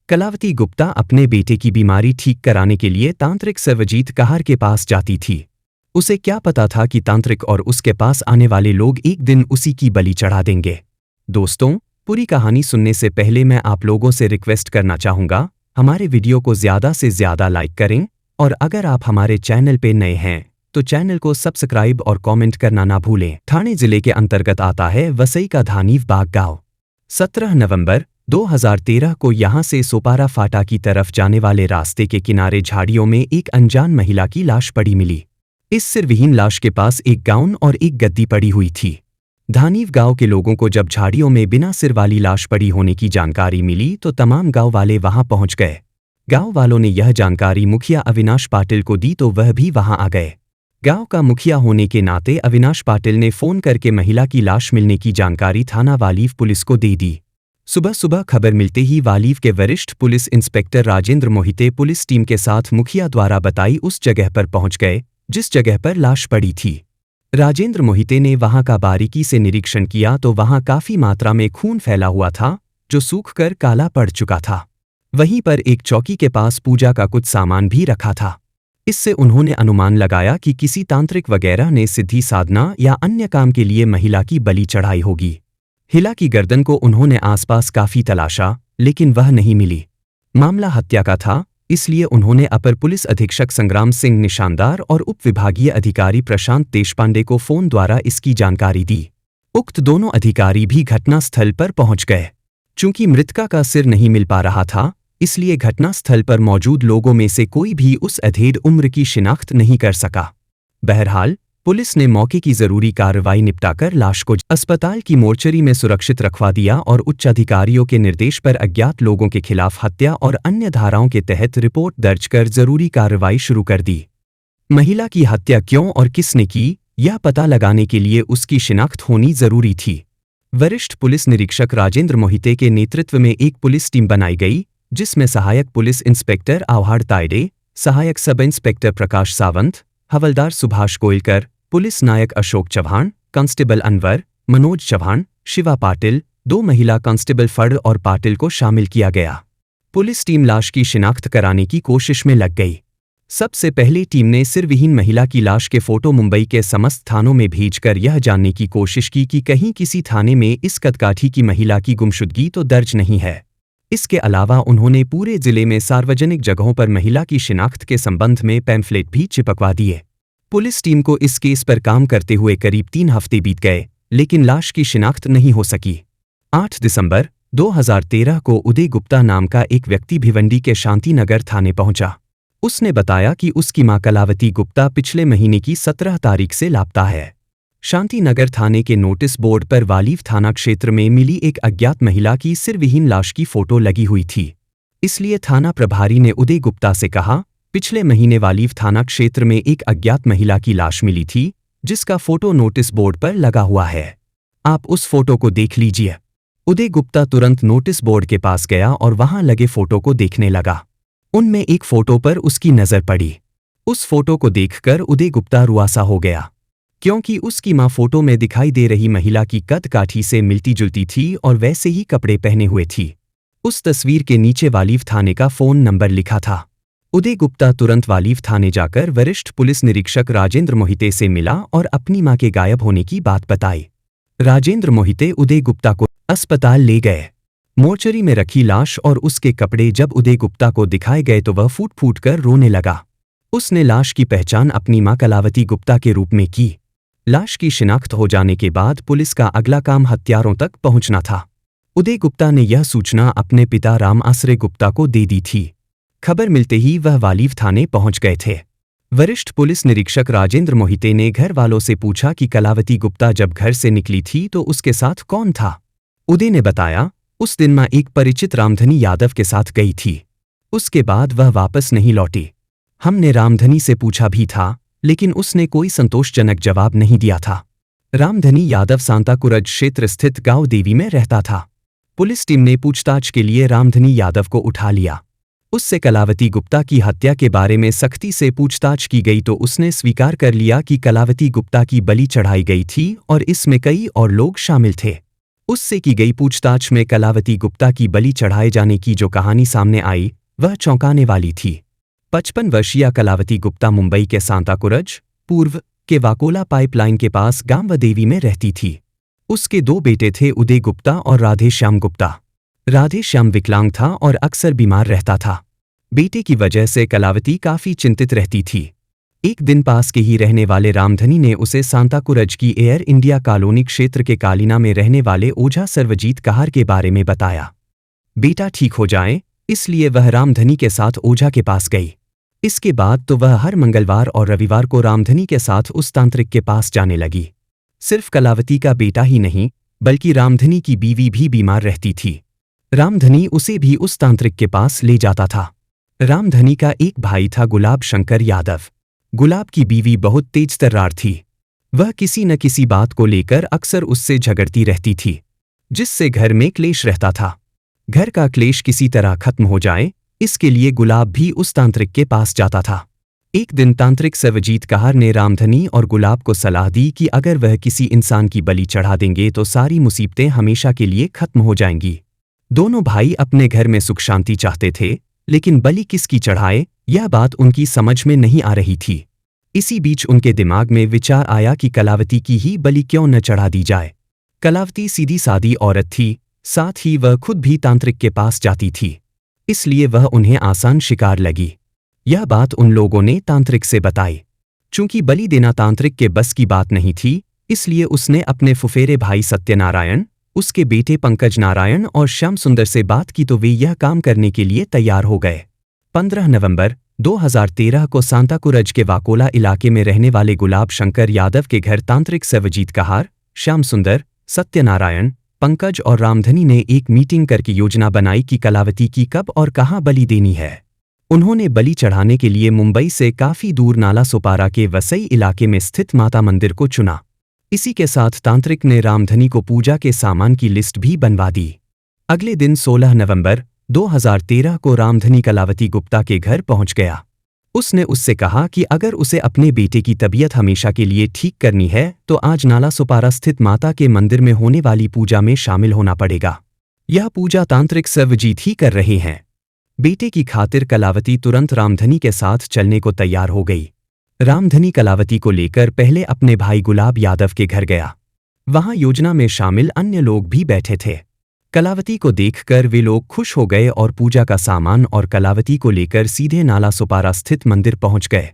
कलावती गुप्ता अपने बेटे की बीमारी ठीक कराने के लिए तांत्रिक सर्वजीत कहार के पास जाती थी। उसे क्या पता था कि तांत्रिक और उसके पास आने वाले लोग एक दिन उसी की बलि चढ़ा देंगे। दोस्तों, पूरी कहानी सुनने से पहले मैं आप लोगों से रिक्वेस्ट करना चाहूँगा, हमारे वीडियो को ज़्यादा से ज़्यादा लाइक करें और अगर आप हमारे चैनल पे नए हैं तो चैनल को सब्सक्राइब और कमेंट करना ना भूलें। ठाणे जिले के अंतर्गत आता है वसई का धानीव बाग गाँव। 17 नवंबर 2013 को यहां से सोपारा फाटा की तरफ जाने वाले रास्ते के किनारे झाड़ियों में एक अनजान महिला की लाश पड़ी मिली। इस सिरविहीन लाश के पास एक गाउन और एक गद्दी पड़ी हुई थी। धानीव गांव के लोगों को जब झाड़ियों में बिना सिर वाली लाश पड़ी होने की जानकारी मिली तो तमाम गांव वाले वहां पहुंच गए। गांव वालों ने यह जानकारी मुखिया अविनाश पाटिल को दी तो वह भी वहां आ गए। गांव का मुखिया होने के नाते अविनाश पाटिल ने फोन करके महिला की लाश मिलने की जानकारी थाना वालीव पुलिस को दे दी। सुबह सुबह खबर मिलते ही वालीव के वरिष्ठ police inspector Rajendra Mohite police team के साथ मुखिया द्वारा बताई उस जगह पर पहुंच गए जिस जगह पर लाश पड़ी थी। राजेंद्र मोहिते ने वहां का बारीकी से निरीक्षण किया तो वहां काफी मात्रा में खून फैला हुआ था जो सूखकर काला पड़ चुका था। वहीं पर एक चौकी के पास पूजा का कुछ सामान भी रखा था। इससे उन्होंने अनुमान लगाया कि किसी तांत्रिक वगैरह ने सिद्धि साधना या अन्य काम के लिए महिला की बलि चढ़ाई होगी। हिला की गर्दन को उन्होंने आसपास काफी तलाशा लेकिन वह नहीं मिली। मामला हत्या का था, इसलिए उन्होंने अपर पुलिस अधीक्षक संग्राम सिंह निशानदार और उप विभागीय अधिकारी प्रशांत देशपांडे को फोन द्वारा इसकी जानकारी दी। उक्त दोनों अधिकारी भी घटनास्थल पर पहुंच गए। चूंकि मृतका का सिर नहीं मिल पा रहा था, इसलिए घटनास्थल पर मौजूद लोगों में से कोई भी उस अधेड़ उम्र की शिनाख्त नहीं कर सका। बहरहाल पुलिस ने मौके की जरूरी कार्रवाई निपटाकर लाश को अस्पताल की मोर्चरी में सुरक्षित रखवा दिया और उच्च अधिकारियों के निर्देश पर अज्ञात लोगों के खिलाफ हत्या और अन्य धाराओं के तहत रिपोर्ट दर्ज कर जरूरी कार्रवाई शुरू कर दी। महिला की हत्या क्यों और किसने की, यह पता लगाने के लिए उसकी शिनाख्त होनी जरूरी थी। वरिष्ठ पुलिस निरीक्षक राजेंद्र मोहिते के नेतृत्व में एक पुलिस टीम बनाई गई जिसमें सहायक पुलिस इंस्पेक्टर आव्हाड तायडे, सहायक सब इंस्पेक्टर प्रकाश सावंत, हवलदार सुभाष गोयलकर, पुलिस नायक अशोक चौहान, कांस्टेबल अनवर, मनोज चौहान, शिवा पाटिल, 2 महिला कांस्टेबल फड़ और पाटिल को शामिल किया गया। पुलिस टीम लाश की शिनाख्त कराने की कोशिश में लग गई। सबसे पहले टीम ने सिरविहीन महिला की लाश के फोटो मुंबई के समस्त थानों में भेजकर यह जानने की कोशिश की कि कहीं किसी थाने में इस कदकाठी की महिला की गुमशुदगी तो दर्ज नहीं है। इसके अलावा उन्होंने पूरे जिले में सार्वजनिक जगहों पर महिला की शिनाख्त के संबंध में पैम्फलेट भी चिपकवा दिए। पुलिस टीम को इस केस पर काम करते हुए करीब 3 हफ्ते बीत गए लेकिन लाश की शिनाख्त नहीं हो सकी। 8 दिसंबर 2013 को उदय गुप्ता नाम का एक व्यक्ति भिवंडी के शांतिनगर थाने पहुंचा। उसने बताया कि उसकी मां कलावती गुप्ता पिछले महीने की 17 तारीख से लापता है। शांतिनगर थाने के नोटिस बोर्ड पर वालीव थाना क्षेत्र में मिली एक अज्ञात महिला की सिरविहीन लाश की फोटो लगी हुई थी। इसलिए थाना प्रभारी ने उदय गुप्ता से कहा, पिछले महीने वालीव थाना क्षेत्र में एक अज्ञात महिला की लाश मिली थी जिसका फोटो नोटिस बोर्ड पर लगा हुआ है। आप उस फोटो को देख लीजिए। उदय गुप्ता तुरंत नोटिस बोर्ड के पास गया और वहां लगे फोटो को देखने लगा। उनमें एक फोटो पर उसकी नजर पड़ी। उस फोटो को देखकर उदय गुप्ता रुआसा हो गया क्योंकि उसकी मां फोटो में दिखाई दे रही महिला की कद काठी से मिलती जुलती थी और वैसे ही कपड़े पहने हुए थी। उस तस्वीर के नीचे वालीव थाने का फोन नंबर लिखा था। उदय गुप्ता तुरंत वालीव थाने जाकर वरिष्ठ पुलिस निरीक्षक राजेंद्र मोहिते से मिला और अपनी मां के गायब होने की बात बताई। राजेंद्र मोहिते उदय गुप्ता को अस्पताल ले गए। मोर्चरी में रखी लाश और उसके कपड़े जब उदय गुप्ता को दिखाए गए तो वह फूट फूट कर रोने लगा। उसने लाश की पहचान अपनी मां कलावती गुप्ता के रूप में की। लाश की शिनाख्त हो जाने के बाद पुलिस का अगला काम हत्यारों तक पहुंचना था। उदय गुप्ता ने यह सूचना अपने पिता राम आसरे गुप्ता को दे दी थी। खबर मिलते ही वह वालीव थाने पहुंच गए थे। वरिष्ठ पुलिस निरीक्षक राजेंद्र मोहिते ने घर वालों से पूछा कि कलावती गुप्ता जब घर से निकली थी तो उसके साथ कौन था। उदय ने बताया, उस दिन मां एक परिचित रामधनी यादव के साथ गई थी। उसके बाद वह वापस नहीं लौटी। हमने रामधनी से पूछा भी था लेकिन उसने कोई संतोषजनक जवाब नहीं दिया था। रामधनी यादव सांताकुरज क्षेत्र स्थित गांव देवी में रहता था। पुलिस टीम ने पूछताछ के लिए रामधनी यादव को उठा लिया। उससे कलावती गुप्ता की हत्या के बारे में सख्ती से पूछताछ की गई तो उसने स्वीकार कर लिया कि कलावती गुप्ता की बलि चढ़ाई गई थी और इसमें कई और लोग शामिल थे। उससे की गई पूछताछ में कलावती गुप्ता की बलि चढ़ाए जाने की जो कहानी सामने आई वह चौंकाने वाली थी। 55 वर्षीय कलावती गुप्ता मुंबई के सांताकुरज पूर्व के वाकोला पाइपलाइन के पास गांव में रहती थी। उसके 2 बेटे थे, उदय गुप्ता और राधेश्याम गुप्ता। राधेश्याम विकलांग था और अक्सर बीमार रहता था। बेटे की वजह से कलावती काफी चिंतित रहती थी। एक दिन पास के ही रहने वाले रामधनी ने उसे सांताकुरज की एयर इंडिया कॉलोनी क्षेत्र के कालीना में रहने वाले ओझा सर्वजीत कहार के बारे में बताया। बेटा ठीक हो जाए इसलिए वह रामधनी के साथ ओझा के पास गई। इसके बाद तो वह हर मंगलवार और रविवार को रामधनी के साथ उस तांत्रिक के पास जाने लगी। सिर्फ कलावती का बेटा ही नहीं बल्कि रामधनी की बीवी भी बीमार रहती थी। रामधनी उसे भी उस तांत्रिक के पास ले जाता था। रामधनी का एक भाई था गुलाब शंकर यादव। गुलाब की बीवी बहुत तेज तर्रार थी। वह किसी न किसी बात को लेकर अक्सर उससे झगड़ती रहती थी, जिससे घर में क्लेश रहता था। घर का क्लेश किसी तरह खत्म हो जाए इसके लिए गुलाब भी उस तांत्रिक के पास जाता था। एक दिन तांत्रिक सर्वजीत कहार ने रामधनी और गुलाब को सलाह दी कि अगर वह किसी इंसान की बलि चढ़ा देंगे तो सारी मुसीबतें हमेशा के लिए खत्म हो जाएंगी। दोनों भाई अपने घर में सुख शांति चाहते थे, लेकिन बलि किसकी चढ़ाए यह बात उनकी समझ में नहीं आ रही थी। इसी बीच उनके दिमाग में विचार आया कि कलावती की ही बलि क्यों न चढ़ा दी जाए। कलावती सीधी सादी औरत थी, साथ ही वह खुद भी तांत्रिक के पास जाती थी, इसलिए वह उन्हें आसान शिकार लगी। यह बात उन लोगों ने तांत्रिक से बताई। चूंकि बलि देना तांत्रिक के बस की बात नहीं थी, इसलिए उसने अपने फुफेरे भाई सत्यनारायण, उसके बेटे पंकज नारायण और श्याम सुंदर से बात की तो वे यह काम करने के लिए तैयार हो गए। 15 नवंबर 2013 को सांताकुरज के वाकोला इलाके में रहने वाले गुलाब शंकर यादव के घर तांत्रिक सर्वजीत कहार, श्याम सुंदर, सत्यनारायण, पंकज और रामधनी ने एक मीटिंग करके योजना बनाई कि कलावती की कब और कहां बलि देनी है। उन्होंने बलि चढ़ाने के लिए मुंबई से काफी दूर नाला सोपारा के वसई इलाके में स्थित माता मंदिर को चुना। इसी के साथ तांत्रिक ने रामधनी को पूजा के सामान की लिस्ट भी बनवा दी। अगले दिन 16 नवंबर 2013 को रामधनी कलावती गुप्ता के घर पहुंच गया। उसने उससे कहा कि अगर उसे अपने बेटे की तबीयत हमेशा के लिए ठीक करनी है तो आज नाला सोपारा स्थित माता के मंदिर में होने वाली पूजा में शामिल होना पड़ेगा। यह पूजा तांत्रिक सर्वजीत ही कर रहे हैं। बेटे की खातिर कलावती तुरंत रामधनी के साथ चलने को तैयार हो गई। रामधनी कलावती को लेकर पहले अपने भाई गुलाब यादव के घर गया। वहां योजना में शामिल अन्य लोग भी बैठे थे। कलावती को देखकर वे लोग खुश हो गए और पूजा का सामान और कलावती को लेकर सीधे नाला सोपारा स्थित मंदिर पहुंच गए।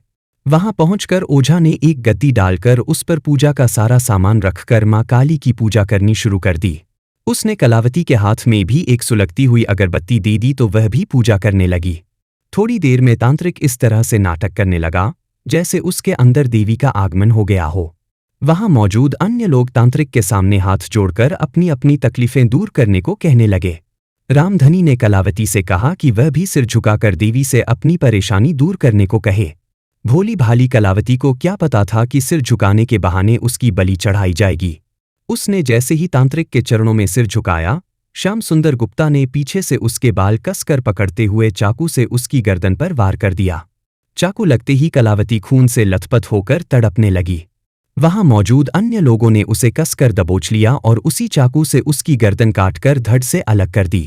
वहां पहुंचकर ओझा ने एक गद्दी डालकर उस पर पूजा का सारा सामान रखकर मां काली की पूजा करनी शुरू कर दी। उसने कलावती के हाथ में भी एक सुलगती हुई अगरबत्ती दे दी तो वह भी पूजा करने लगी। थोड़ी देर में तांत्रिक इस तरह से नाटक करने लगा जैसे उसके अंदर देवी का आगमन हो गया हो। वहां मौजूद अन्य लोग तांत्रिक के सामने हाथ जोड़कर अपनी अपनी तकलीफें दूर करने को कहने लगे। रामधनी ने कलावती से कहा कि वह भी सिर झुकाकर देवी से अपनी परेशानी दूर करने को कहे। भोली भाली कलावती को क्या पता था कि सिर झुकाने के बहाने उसकी बलि चढ़ाई जाएगी। उसने जैसे ही तांत्रिक के चरणों में सिर झुकाया, श्याम सुंदर गुप्ता ने पीछे से उसके बाल कसकर पकड़ते हुए चाकू से उसकी गर्दन पर वार कर दिया। चाकू लगते ही कलावती खून से लथपथ होकर तड़पने लगी। वहां मौजूद अन्य लोगों ने उसे कसकर दबोच लिया और उसी चाकू से उसकी गर्दन काटकर धड़ से अलग कर दी।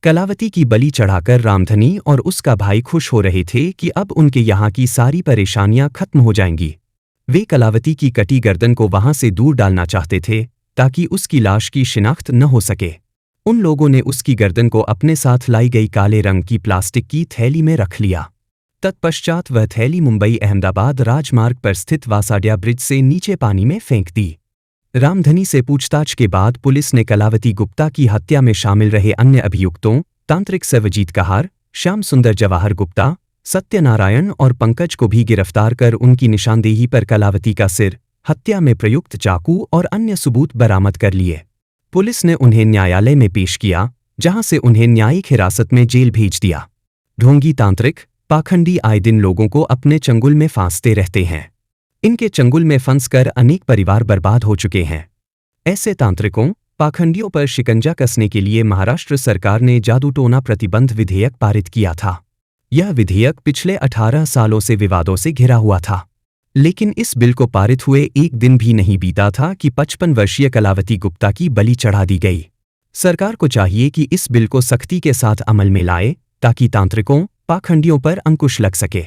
कलावती की बलि चढ़ाकर रामधनी और उसका भाई खुश हो रहे थे कि अब उनके यहाँ की सारी परेशानियां खत्म हो जाएंगी। वे कलावती की कटी गर्दन को वहां से दूर डालना चाहते थे ताकि उसकी लाश की शिनाख्त न हो सके। उन लोगों ने उसकी गर्दन को अपने साथ लाई गई काले रंग की प्लास्टिक की थैली में रख लिया। तत्पश्चात वह थैली मुंबई अहमदाबाद राजमार्ग पर स्थित वासाड्या ब्रिज से नीचे पानी में फेंक दी। रामधनी से पूछताछ के बाद पुलिस ने कलावती गुप्ता की हत्या में शामिल रहे अन्य अभियुक्तों तांत्रिक सर्वजीत कहार, श्याम सुंदर जवाहर गुप्ता, सत्यनारायण और पंकज को भी गिरफ्तार कर उनकी निशानदेही पर कलावती का सिर, हत्या में प्रयुक्त चाकू और अन्य सबूत बरामद कर लिए। पुलिस ने उन्हें न्यायालय में पेश किया, जहां से उन्हें न्यायिक हिरासत में जेल भेज दिया। ढोंगी तांत्रिक पाखंडी आए दिन लोगों को अपने चंगुल में फांसते रहते हैं। इनके चंगुल में फंसकर अनेक परिवार बर्बाद हो चुके हैं। ऐसे तांत्रिकों पाखंडियों पर शिकंजा कसने के लिए महाराष्ट्र सरकार ने जादूटोना प्रतिबंध विधेयक पारित किया था। यह विधेयक पिछले 18 सालों से विवादों से घिरा हुआ था, लेकिन इस बिल को पारित हुए एक दिन भी नहीं बीता था कि 55 वर्षीय कलावती गुप्ता की बलि चढ़ा दी गई। सरकार को चाहिए कि इस बिल को सख्ती के साथ अमल में लाए ताकि तांत्रिकों, पाखंडियों पर अंकुश लग सके।